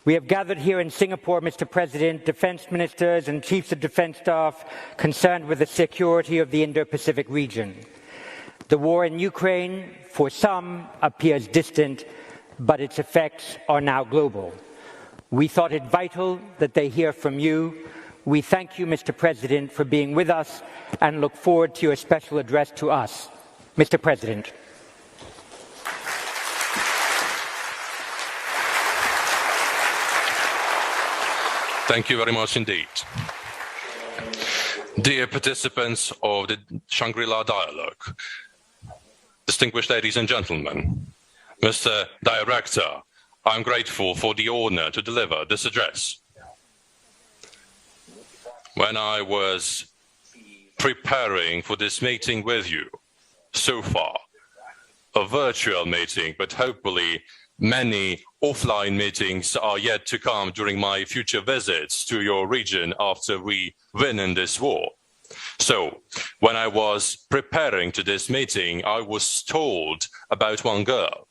We have gathered here in Singapore, Mr. President, defense ministers and chiefs of defense staff concerned with the security of the Indo-Pacific region. The war in Ukraine, for some, appears distant, but its effects are now global. We thought it vital that they hear from you. We thank you, Mr. President, for being with us and look forward to your special address to us. Mr. President. Thank you very much indeed. Dear participants of the Shangri La Dialogue, distinguished ladies and gentlemen, Mr. Director, I'm grateful for the honor to deliver this address. When I was preparing for this meeting with you, so far, a virtual meeting, but hopefully many offline meetings are yet to come during my future visits to your region after we win in this war. So, when I was preparing to this meeting, I was told about one girl.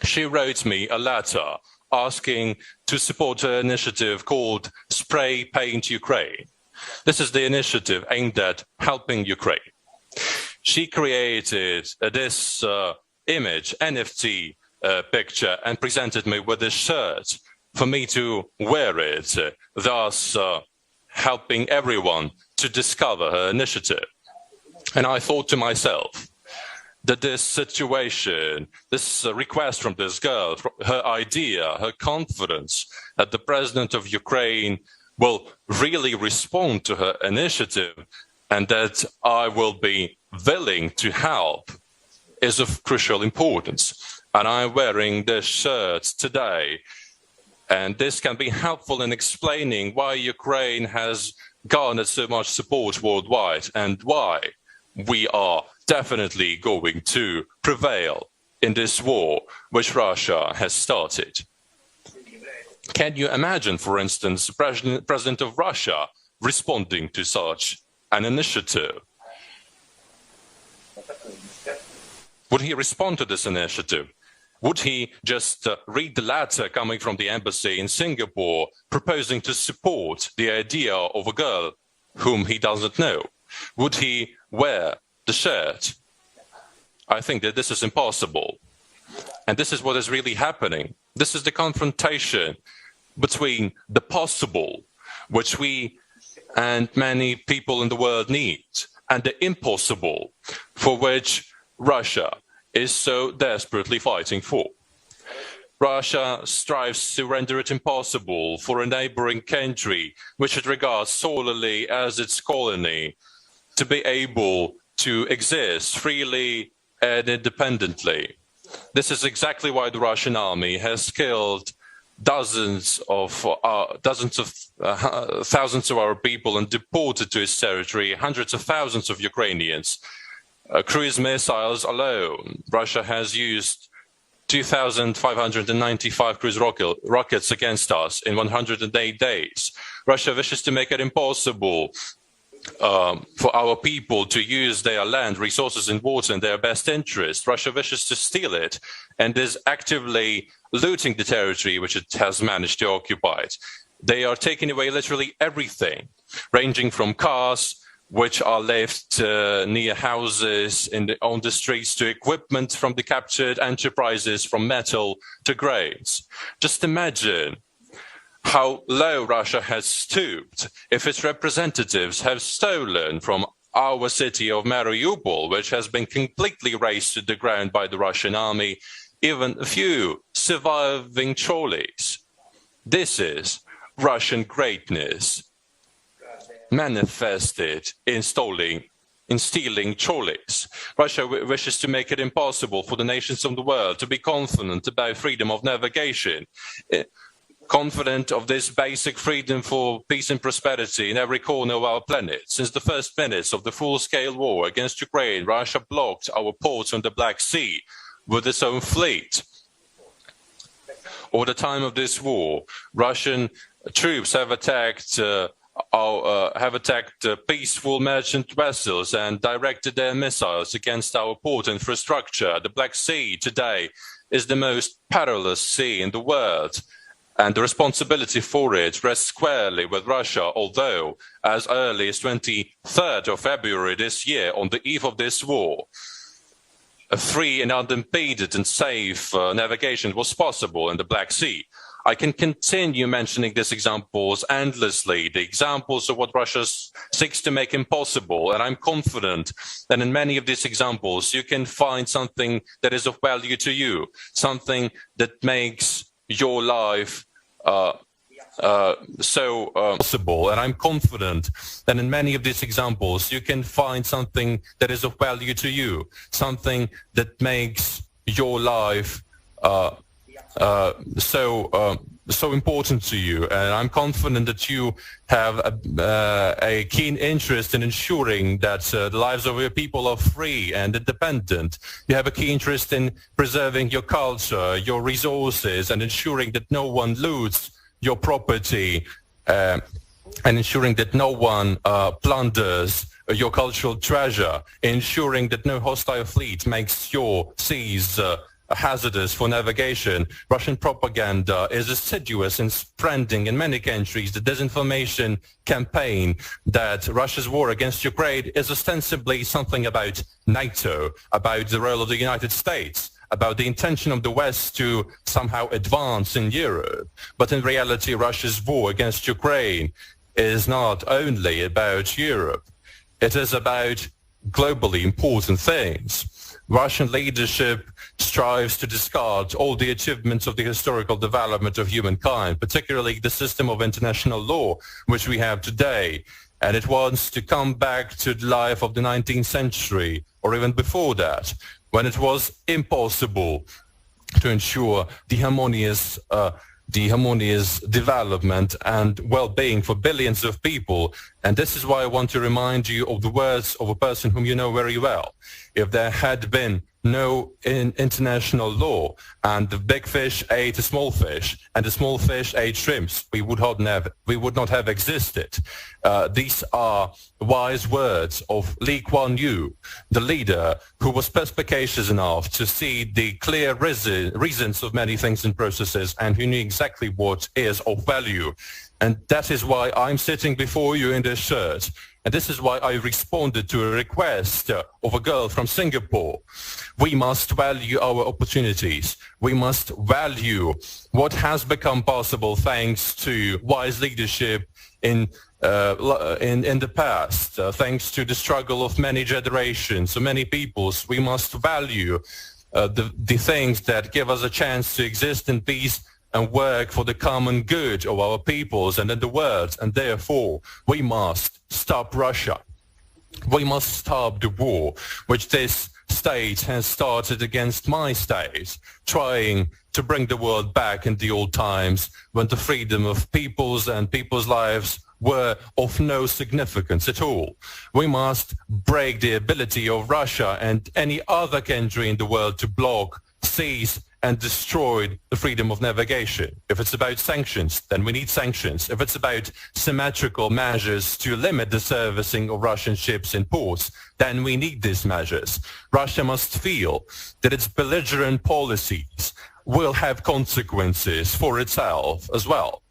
She wrote me a letter asking to support an initiative called Spray Paint Ukraine. This is the initiative aimed at helping Ukraine. She created this image, NFT picture, and presented me with a shirt for me to wear it, thus helping everyone to discover her initiative. And I thought to myself that this situation, this request from this girl, her idea, her confidence that the president of Ukraine will really respond to her initiative and that I will be willing to help is of crucial importance. And I'm wearing this shirt today. And this can be helpful in explaining why Ukraine has garnered so much support worldwide and why we are definitely going to prevail in this war which Russia has started. Can you imagine, for instance, the President of Russia responding to such an initiative? Would he respond to this initiative? Would he just read the letter coming from the embassy in Singapore proposing to support the idea of a girl whom he doesn't know? Would he wear the shirt? I think that this is impossible. And this is what is really happening. This is the confrontation between the possible, which we and many people in the world need, and the impossible, for which Russia is so desperately fighting for. Russia strives to render it impossible for a neighboring country, which it regards solely as its colony, to be able to exist freely and independently. This is exactly why the Russian army has killed thousands of our people and deported to its territory hundreds of thousands of Ukrainians. Cruise missiles alone, Russia has used 2,595 cruise rockets against us in 108 days. Russia wishes to make it impossible for our people to use their land, resources and water in their best interest. Russia wishes to steal it and is actively looting the territory which it has managed to occupy. They are taking away literally everything, ranging from cars which are left near houses on the streets to equipment from the captured enterprises, from metal to grains. Just imagine how low Russia has stooped if its representatives have stolen from our city of Mariupol, which has been completely razed to the ground by the Russian army, even a few surviving trolleys. This is Russian greatness manifested in stealing trolleys. Russia wishes to make it impossible for the nations of the world to be confident about freedom of navigation, confident of this basic freedom for peace and prosperity in every corner of our planet. Since the first minutes of the full-scale war against Ukraine, Russia blocked our ports on the Black Sea with its own fleet. Over the time of this war, Russian troops have attacked peaceful merchant vessels and directed their missiles against our port infrastructure. The Black Sea today is the most perilous sea in the world, and the responsibility for it rests squarely with Russia, although as early as 23rd of February this year, on the eve of this war, a free and unimpeded and safe navigation was possible in the Black Sea. I can continue mentioning these examples endlessly, the examples of what Russia seeks to make impossible, and I'm confident that in many of these examples you can find something that is of value to you, something that makes your life possible. And I'm confident that in many of these examples you can find something that is of value to you, something that makes your life so important to you. And I'm confident that you have a keen interest in ensuring that the lives of your people are free and independent. You have a keen interest in preserving your culture, your resources, and ensuring that no one loots your property, and ensuring that no one plunders your cultural treasure, ensuring that no hostile fleet makes your seas hazardous for navigation. Russian propaganda is assiduous in spreading in many countries the disinformation campaign that Russia's war against Ukraine is ostensibly something about NATO, about the role of the United States, about the intention of the West to somehow advance in Europe. But in reality, Russia's war against Ukraine is not only about Europe. It is about globally important things. Russian leadership strives to discard all the achievements of the historical development of humankind, particularly the system of international law which we have today. And it wants to come back to the life of the 19th century, or even before that, when it was impossible to ensure the harmonious development and well-being for billions of people. And this is why I want to remind you of the words of a person whom you know very well. If there had been no international law and the big fish ate the small fish and the small fish ate shrimps, we would not have existed. These are wise words of Lee Kuan Yew, the leader who was perspicacious enough to see the clear reasons of many things and processes, and who knew exactly what is of value. And that is why I'm sitting before you in this shirt. And this is why I responded to a request of a girl from Singapore. We must value our opportunities. We must value what has become possible thanks to wise leadership in the past, thanks to the struggle of many generations, of many peoples. We must value the things that give us a chance to exist in peace and work for the common good of our peoples and in the world. And therefore, we must stop Russia. We must stop the war which this state has started against my state, trying to bring the world back in the old times when the freedom of peoples and people's lives were of no significance at all. We must break the ability of Russia and any other country in the world to block, seize, and destroy the freedom of navigation. If it's about sanctions, then we need sanctions. If it's about symmetrical measures to limit the servicing of Russian ships in ports, then we need these measures. Russia must feel that its belligerent policies will have consequences for itself as well.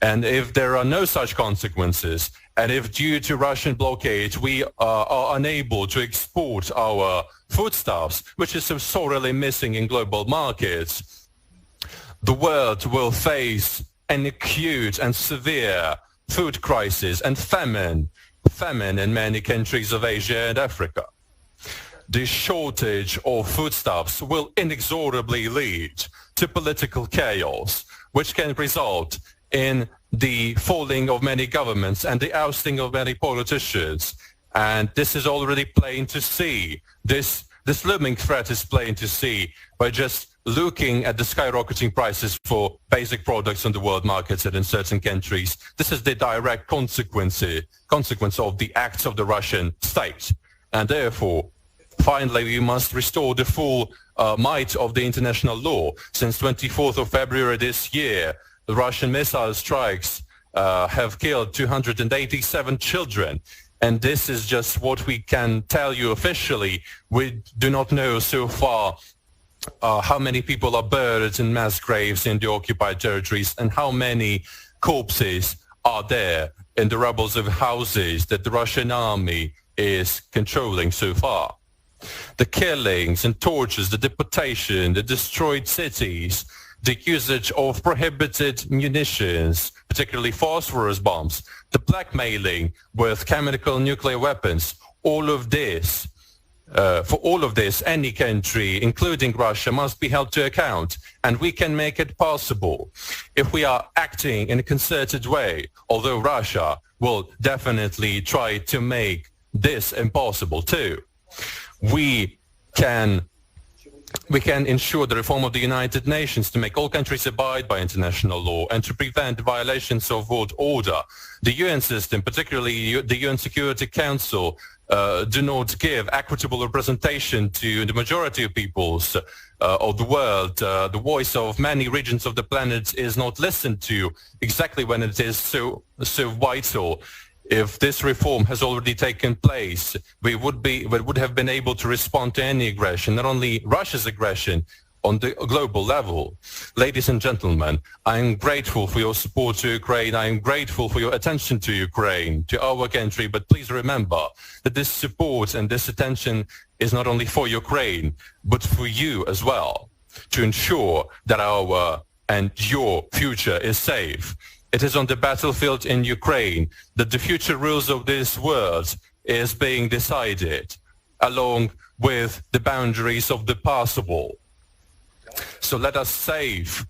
And if there are no such consequences, and if due to Russian blockade we are unable to export our foodstuffs, which is so sorely missing in global markets, the world will face an acute and severe food crisis and famine in many countries of Asia and Africa. The shortage of foodstuffs will inexorably lead to political chaos, which can result in the falling of many governments and the ousting of many politicians. And this is already plain to see. This looming threat is plain to see by just looking at the skyrocketing prices for basic products on the world markets and in certain countries. This is the direct consequence of the acts of the Russian state. And therefore, finally, we must restore the full might of the international law. Since 24th of February this year, the Russian missile strikes have killed 287 children. And this is just what we can tell you officially. We do not know so far how many people are buried in mass graves in the occupied territories, and how many corpses are there in the rubble of houses that the Russian army is controlling so far. The killings and tortures, the deportation, the destroyed cities, the usage of prohibited munitions, particularly phosphorus bombs, the blackmailing with chemical nuclear weapons, all of this, for all of this, any country, including Russia, must be held to account, and we can make it possible if we are acting in a concerted way, although Russia will definitely try to make this impossible too. We can ensure the reform of the United Nations to make all countries abide by international law and to prevent violations of world order. The UN system, particularly the UN Security Council, do not give equitable representation to the majority of peoples of the world. The voice of many regions of the planet is not listened to exactly when it is so vital. If this reform has already taken place, we would have been able to respond to any aggression, not only Russia's aggression, on the global level. Ladies and gentlemen, I am grateful for your support to Ukraine. I am grateful for your attention to Ukraine, to our country. But please remember that this support and this attention is not only for Ukraine, but for you as well, to ensure that our and your future is safe. It is on the battlefield in Ukraine that the future rules of this world is being decided, along with the boundaries of the possible. So let us save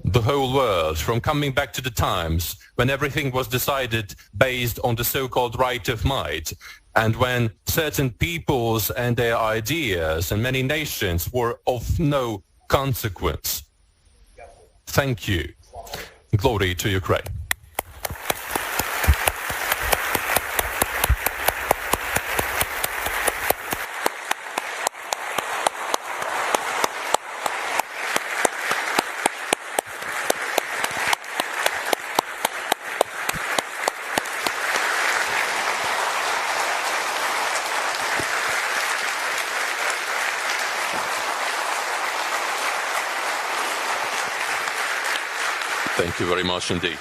the whole world from coming back to the times when everything was decided based on the so-called right of might, and when certain peoples and their ideas and many nations were of no consequence. Thank you. Glory to Ukraine. Thank you very much indeed.